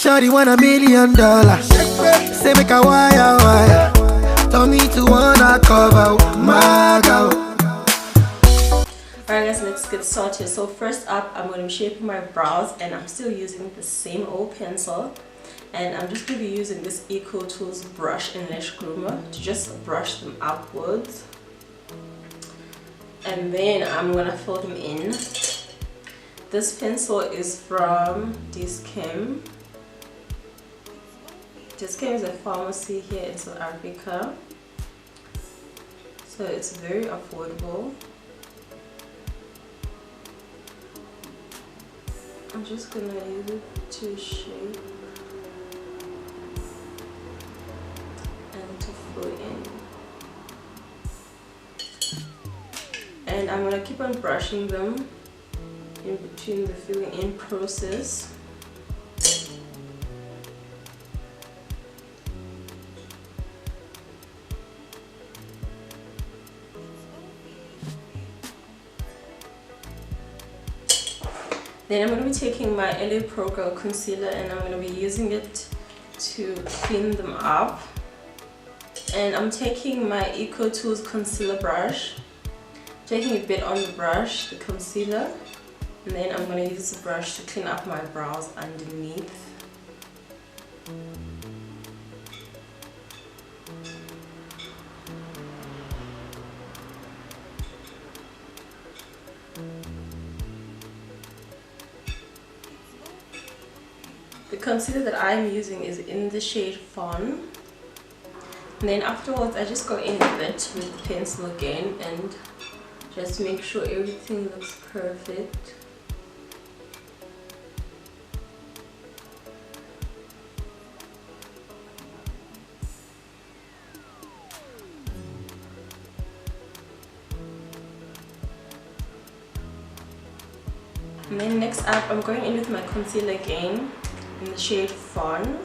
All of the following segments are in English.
Shawty want $1 million. Say make a wire wire. Tell me to wanna cover my girl. Alright guys, let's get started. So first up, I'm going to be shaping my brows, and I'm still using the same old pencil, and I'm just going to be using this ECOTOOLS brush and lash groomer to just brush them upwards, and then I'm going to fill them in. This pencil is from DIS-CHEM. DIS-CHEM is a pharmacy here in South Africa, so it's very affordable. I'm just gonna use it to shape and to fill in. And I'm gonna keep on brushing them in between the filling in process. Then I'm going to be taking my LA Pro Girl concealer, and I'm going to be using it to clean them up. And I'm taking my ECOTOOLS concealer brush, taking a bit on the brush, the concealer, and then I'm going to use the brush to clean up my brows underneath. The concealer that I'm using is in the shade FAWN. And then afterwards I just go in with it with the pencil again and just make sure everything looks perfect. And then next up, I'm going in with my concealer again in the shade FAWN,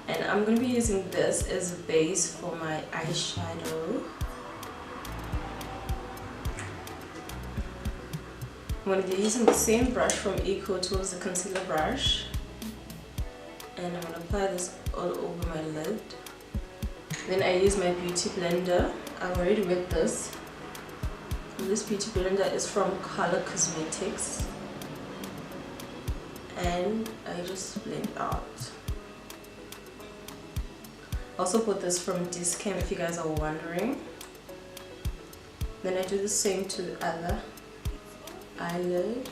and I'm going to be using this as a base for my eyeshadow. I'm going to be using the same brush from ECOTOOLS, the concealer brush, and I'm going to apply this all over my lid. Then I use my beauty blender. I've already wet this. And this beauty blender is from CALA Cosmetics, and I just blend out. Also bought this from DIS-CHEM if you guys are wondering. Then I do the same to the other eyelid,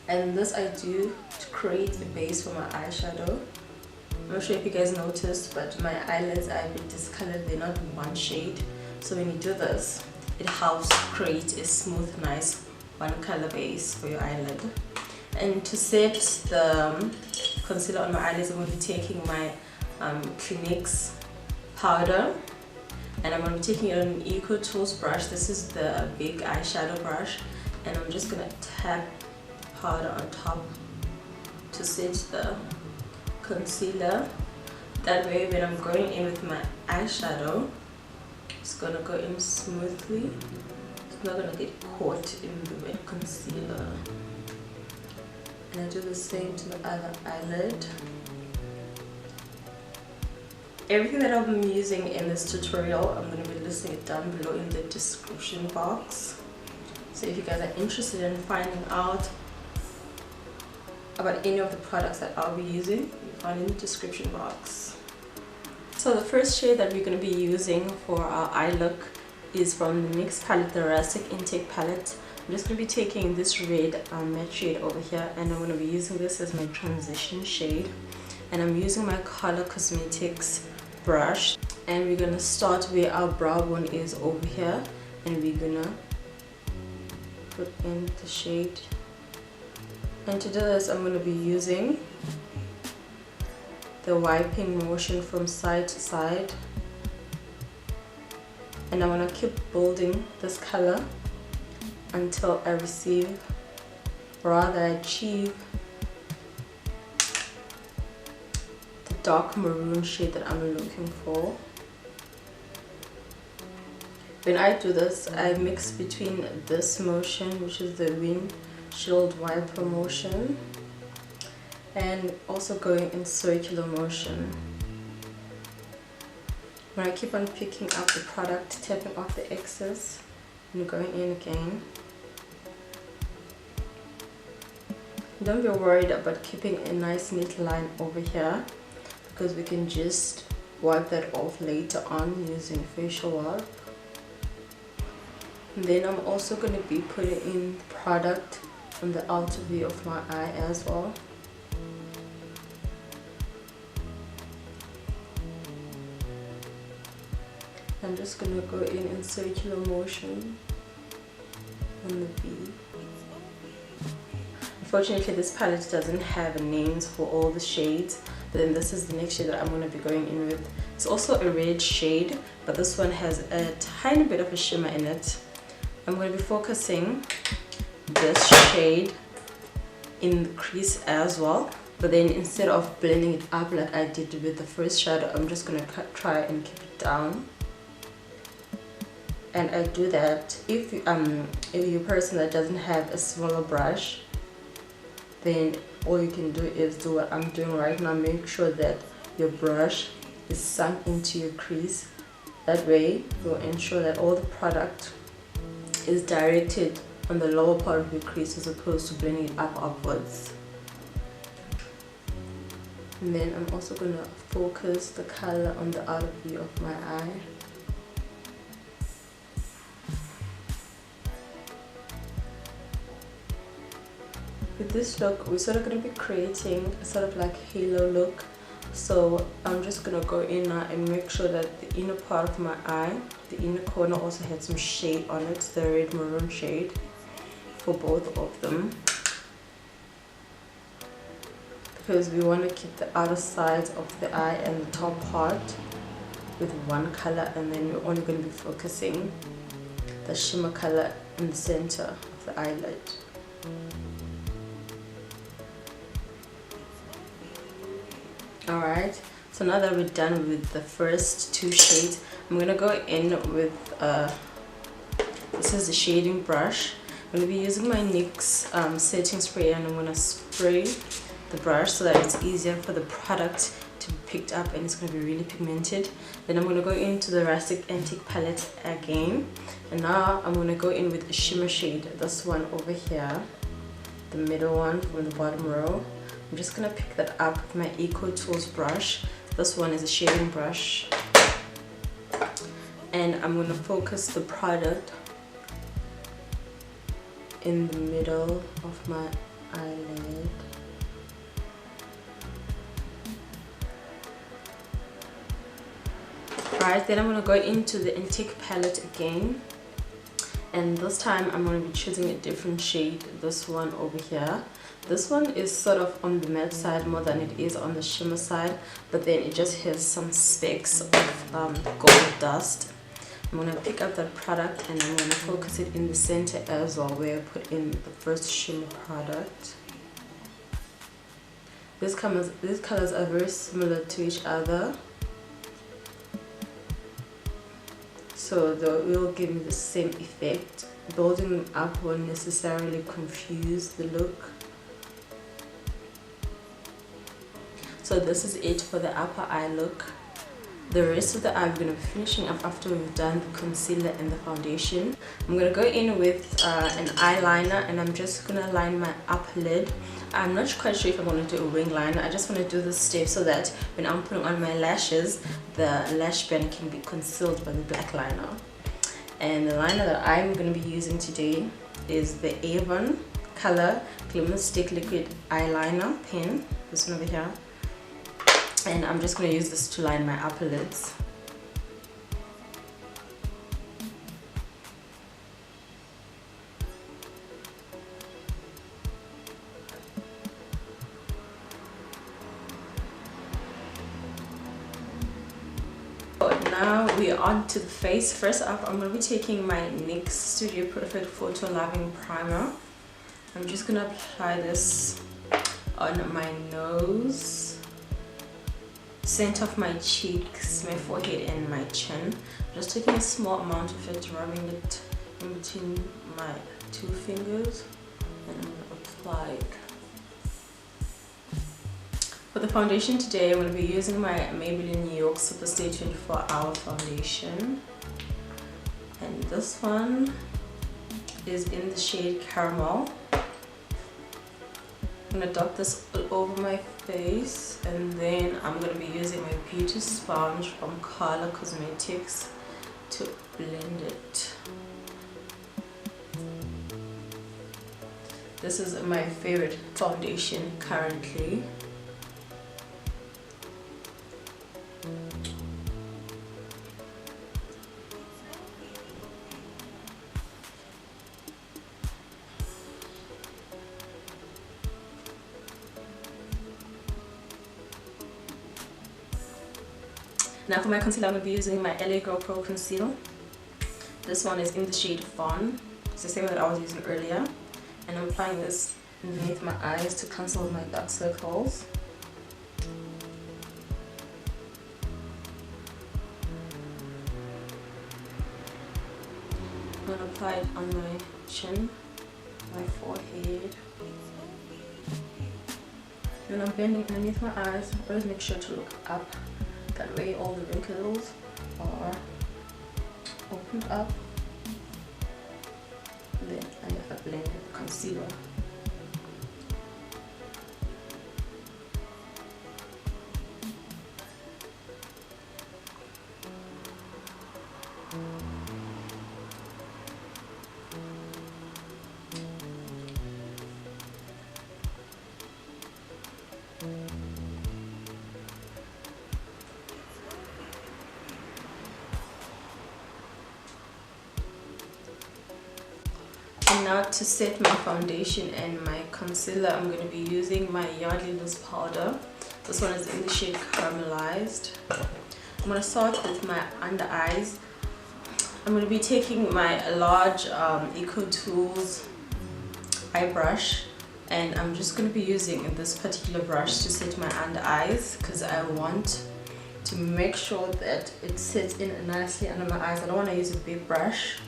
and this I do to create a base for my eyeshadow. I'm not sure if you guys noticed, but my eyelids are a bit discolored, they're not one shade. So when you do this, it helps create a smooth, nice one color base for your eyelid. And to set the concealer on my eyelids, I'm going to be taking my CLINIQUE powder, and I'm going to be taking it on an ECOTOOLS brush. This is the big eyeshadow brush, and I'm just going to tap powder on top to set the concealer. That way when I'm going in with my eyeshadow, it's going to go in smoothly. It's not going to get caught in the wet concealer. And I do the same to the other eyelid. Everything that I'm using in this tutorial, I'm going to be listing it down below in the description box. So if you guys are interested in finding out about any of the products that I'll be using, you'll find in the description box. So the first shade that we're going to be using for our eye look is from the NYX palette, the RUSTIC Intake palette. I'm just going to be taking this red matte shade over here, and I'm going to be using this as my transition shade. And I'm using my CALA Cosmetics brush, and we're going to start where our brow bone is over here, and we're going to put in the shade. And to do this, I'm going to be using the wiping motion from side to side, and I'm going to keep building this color until I achieve the dark maroon shade that I'm looking for. When I do this, I mix between this motion, which is the windshield wiper motion, and also going in circular motion. When I keep on picking up the product, tapping off the excess and going in again. Don't be worried about keeping a nice neat line over here, because we can just wipe that off later on using facial wipe. And then I'm also going to be putting in product on the outer view of my eye as well. I'm just going to go in circular motion on the V. Unfortunately, this palette doesn't have names for all the shades, but then this is the next shade that I'm going to be going in with. It's also a red shade, but this one has a tiny bit of a shimmer in it. I'm going to be focusing this shade in the crease as well, but then instead of blending it up like I did with the first shadow, I'm just going to try and keep it down. And I do that if you're a person that doesn't have a smaller brush, then all you can do is do what I'm doing right now. Make sure that your brush is sunk into your crease. That way you'll ensure that all the product is directed on the lower part of your crease as opposed to blending it upwards. And then I'm also going to focus the color on the outer view of my eye. With this look, we're sort of going to be creating a sort of like halo look. So I'm just going to go in now and make sure that the inner part of my eye, the inner corner, also had some shade on it, the red maroon shade for both of them. Because we want to keep the outer sides of the eye and the top part with one color, and then we're only going to be focusing the shimmer color in the center of the eyelid. Alright, so now that we're done with the first two shades, I'm going to go in with, this is the shading brush. I'm going to be using my NYX setting spray, and I'm going to spray the brush so that it's easier for the product to be picked up and it's going to be really pigmented. Then I'm going to go into the Rustic Antique palette again, and now I'm going to go in with a shimmer shade, this one over here, the middle one from the bottom row. I'm just going to pick that up with my ECOTOOLS brush. This one is a shading brush. And I'm going to focus the product in the middle of my eyelid. Alright, then I'm going to go into the Antique palette again. And this time I'm going to be choosing a different shade, this one over here. This one is sort of on the matte side more than it is on the shimmer side, but then it just has some specks of gold dust. I'm going to pick up that product and I'm going to focus it in the center as well, where I put in the first shimmer product. These colors are very similar to each other, so they will give me the same effect. Building them up won't necessarily confuse the look. So this is it for the upper eye look. The rest of the eye we're going to be finishing up after we've done the concealer and the foundation. I'm going to go in with an eyeliner, and I'm just going to line my upper lid. I'm not quite sure if I'm going to do a wing liner. I just want to do this step so that when I'm putting on my lashes, the lash band can be concealed by the black liner. And the liner that I'm going to be using today is the AVON color Glimmerstick liquid eyeliner pen, this one over here. And I'm just going to use this to line my upper lids. Now we are on to the face. First up, I'm going to be taking my NYX Studio Perfect Photo Loving Primer. I'm just going to apply this on my nose, center of my cheeks, my forehead and my chin. Just taking a small amount of it, rubbing it in between my two fingers, and I'm going to apply it. For the foundation today, I'm going to be using my Maybelline New York Superstay 24-Hour Foundation. And this one is in the shade Caramel. I'm going to dot this all over my face, and then I'm going to be using my beauty sponge from CALA Cosmetics to blend it. This is my favorite foundation currently. Now for my concealer, I'm going to be using my LA Girl Pro Conceal. This one is in the shade Fawn. It's the same that I was using earlier. And I'm applying this underneath my eyes to cancel my dark circles. I'm going to apply it on my chin, my forehead. When I'm blending underneath my eyes, always make sure to look up. That way all the wrinkles are opened up. And then I blend the concealer. And now to set my foundation and my concealer, I'm going to be using my Yardley loose powder. This one is in the shade Caramelized. I'm going to start with my under eyes. I'm going to be taking my large EcoTools eye brush, and I'm just going to be using this particular brush to set my under eyes because I want to make sure that it sits in nicely under my eyes. I don't want to use a big brush.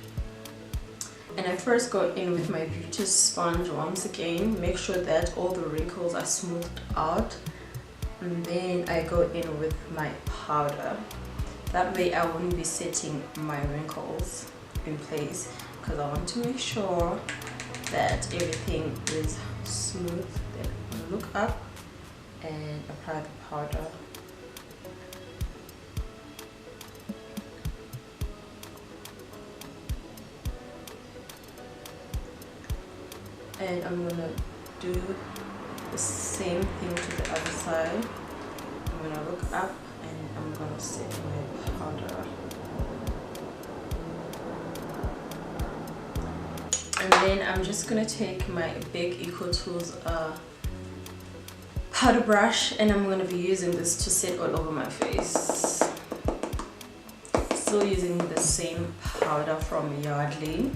And I first go in with my beauty sponge once again, make sure that all the wrinkles are smoothed out, and then I go in with my powder. That way I won't be setting my wrinkles in place because I want to make sure that everything is smooth. Then I'm going to look up and apply the powder. And I'm gonna do the same thing to the other side. I'm gonna look up and I'm gonna set my powder. And then I'm just gonna take my big EcoTools powder brush, and I'm gonna be using this to set all over my face. Still using the same powder from Yardley.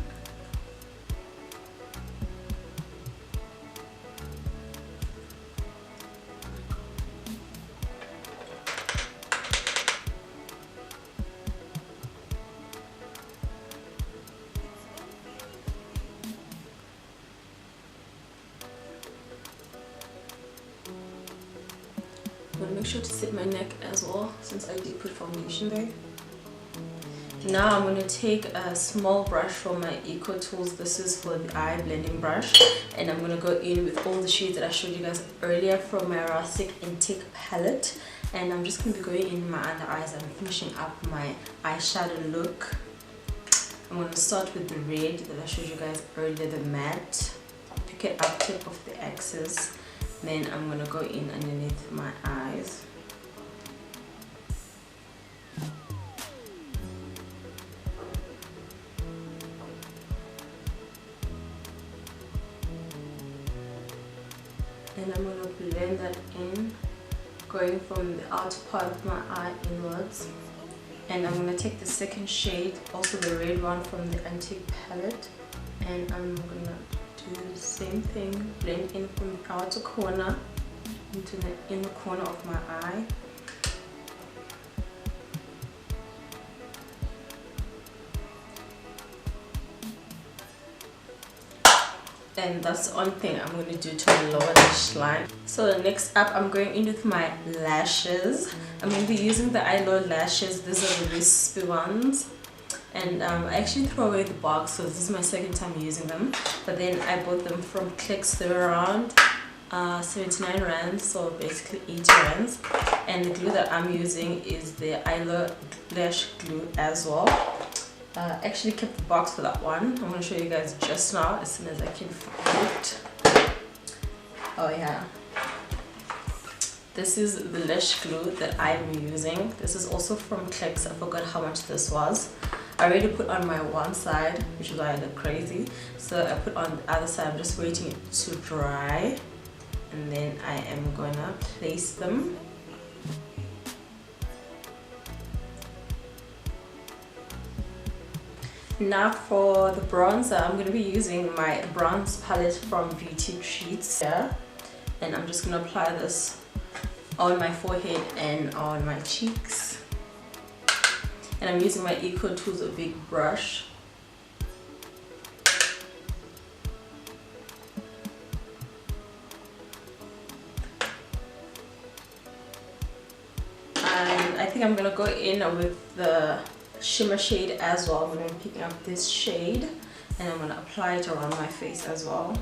I'm going to make sure to set my neck as well since I did put foundation there. Now I'm going to take a small brush from my EcoTools. This is for the eye blending brush, and I'm going to go in with all the shades that I showed you guys earlier from my RUSTIC Intake palette. And I'm just going to be going in my under eyes and finishing up my eyeshadow look. I'm going to start with the red that I showed you guys earlier, the matte. Pick it up tip of the axis. Then I'm going to go in underneath my eyes. And I'm going to blend that in, going from the outer part of my eye inwards. And I'm going to take the second shade, also the red one from the Antique palette, and I'm going to do the same thing, blend in from the outer corner into the inner corner of my eye. and that's the only thing I'm going to do to my lower lash line. So next up, I'm going in with my lashes. I'm going to be using the eyeliner lashes. These are the wispy ones, and I actually threw away the box, so this is my second time using them, but then I bought them from CLINIQUE. They were around 79 rands, so basically 80 rands, and the glue that I'm using is the eyeliner lash glue as well. Actually kept the box for that one. I'm going to show you guys just now as soon as I can find it. Oh yeah, this is the lash glue that I'm using. This is also from CLINIQUE. I forgot how much this was. I already put on my one side, which is why I look crazy, so I put on the other side. I'm just waiting it to dry, and then I am gonna place them. Now for the bronzer, I'm going to be using my bronze palette from Beauty Treats here, and I'm just going to apply this on my forehead and on my cheeks, and I'm using my ECOTOOLS big brush. And I think I'm going to go in with the shimmer shade as well. I'm going to be picking up this shade, and I'm going to apply it around my face as well.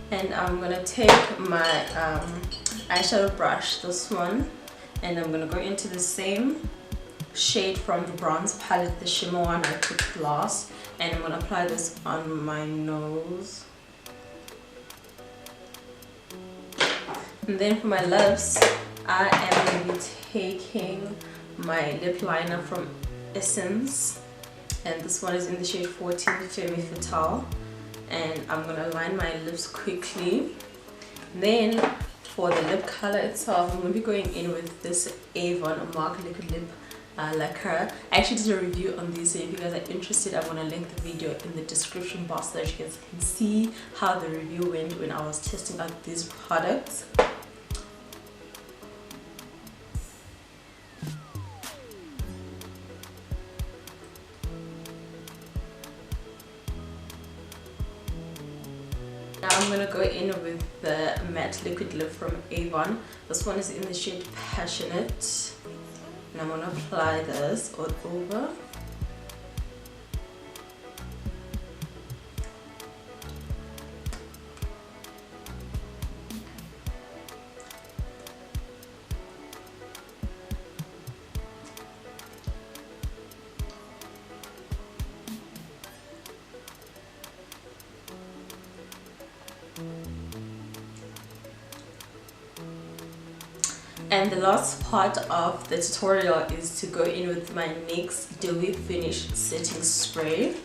And I'm gonna take my eyeshadow brush, this one, and I'm gonna go into the same shade from the bronze palette, the shimmer one I took last, and I'm gonna apply this on my nose. And then for my lips, I am gonna be taking my lip liner from Essence, and this one is in the shade 14, FEMME FETALE. And I'm gonna line my lips quickly. Then for the lip color itself, I'm gonna be going in with this AVON Mark Liquid Lip Lacquer. I actually did a review on these, so if you guys are interested, I'm gonna link the video in the description box so that you guys can see how the review went when I was testing out these products. Now I'm going to go in with the matte liquid lip from AVON. This one is in the shade Passionate, and I'm going to apply this all over. And the last part of the tutorial is to go in with my NYX Dewy Finish Setting Spray.